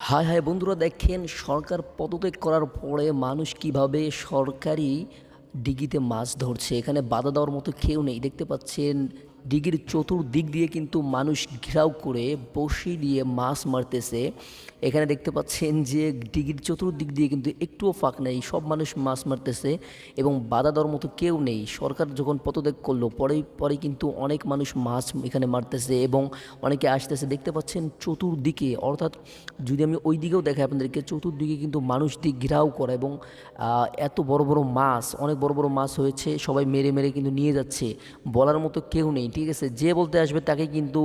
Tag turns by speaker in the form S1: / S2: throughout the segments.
S1: হায় হায় বন্ধুরা, দেখেন সরকার পদত্যাগ করার পরে মানুষ কিভাবে সরকারি ডিগিতে মাছ ধরছে। এখানে বাধা দেওয়ার মতো কেউ নেই। দেখতে পাচ্ছেন ডিগির চতুর্দিক দিয়ে কিন্তু মানুষ ঘেরাও করে বড়শি দিয়ে মাছ মারতেছে। এখানে দেখতে পাচ্ছেন যে ডিগির চতুর্দিক দিয়ে কিন্তু একটুও ফাঁক নেই, সব মানুষ মাছ মারতেছে এবং বাধা দেওয়ার মতো কেউ নেই। সরকার যখন পদত্যাগ করলো পরে পরে কিন্তু অনেক মানুষ মাছ এখানে মারতেছে এবং অনেকে আসতেছে। দেখতে পাচ্ছেন চতুর্দিকে, অর্থাৎ যদি আমি ওই দিকেও দেখাই আপনাদেরকে, চতুর্দিকে কিন্তু মানুষ দিয়ে ঘেরাও করা এবং এত বড় বড় মাছ, অনেক বড় বড় মাছ হয়েছে, সবাই মেরে মেরে কিন্তু নিয়ে যাচ্ছে। বলার মতো কেউ নেই, ঠিক আছে? যে বলতে আসবে তাকে কিন্তু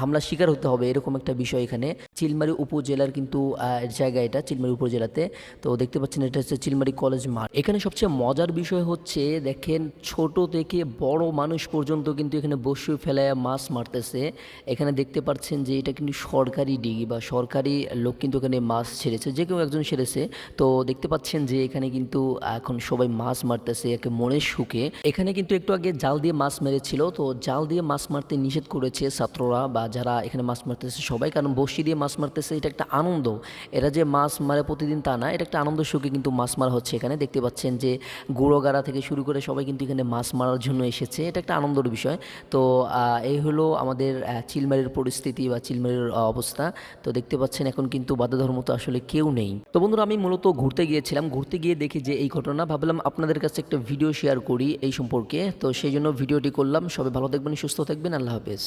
S1: হামলা শিকার হতে হবে, এরকম একটা বিষয় এখানে। চিলমারী উপজেলার কিন্তু জায়গা এটা, চিলমারী উপজেলাতে। তো দেখতে পাচ্ছেন এটা হচ্ছে চিলমারী কলেজ মাঠ। এখানে সবচেয়ে মজার বিষয় হচ্ছে, দেখেন ছোট থেকে বড় মানুষ পর্যন্ত কিন্তু এখানে বসে ফেলায় মাছ মারতেছে। এখানে দেখতে পাচ্ছেন যে এটা কিন্তু সরকারি ডিগি বা সরকারি লোক কিন্তু এখানে মাছ ছেড়েছে, যে কেউ একজন ছেড়েছে। তো দেখতে পাচ্ছেন যে এখানে কিন্তু এখন সবাই মাছ মারতেছে একে মনের সুখে। এখানে কিন্তু একটু আগে জাল দিয়ে মাছ মেরেছিল, তো জাল দিয়ে মাছ মারতে নিষেধ করেছে ছাত্ররা বা যারা এখানে মাছ মারতেছে সবাই, কারণ বড়শি দিয়ে মাছ মারতেছে, এটা একটা আনন্দ। এরা যে মাছ মারে প্রতিদিন তা না, এটা একটা আনন্দ সুখে কিন্তু মাছ মারা হচ্ছে। এখানে দেখতে পাচ্ছেন যে গুঁড়োগাড়া থেকে শুরু করে সবাই কিন্তু এখানে মাছ মারার জন্য এসেছে, এটা একটা আনন্দের বিষয়। তো এই হলো আমাদের চিলমারির পরিস্থিতি বা চিলমারির অবস্থা। তো দেখতে পাচ্ছেন এখন কিন্তু বাধা ধরার মতো আসলে কেউ নেই। তো বন্ধুরা, আমি মূলত ঘুরতে গিয়েছিলাম, ঘুরতে গিয়ে দেখি যে এই ঘটনা, ভাবলাম আপনাদের কাছে একটা ভিডিও শেয়ার করি এই সম্পর্কে। তো সেই জন্য ভিডিওটি করলাম। সবাই ভালো থাকবেন, সুস্থ থাকবেন, আল্লাহ হাফেজ।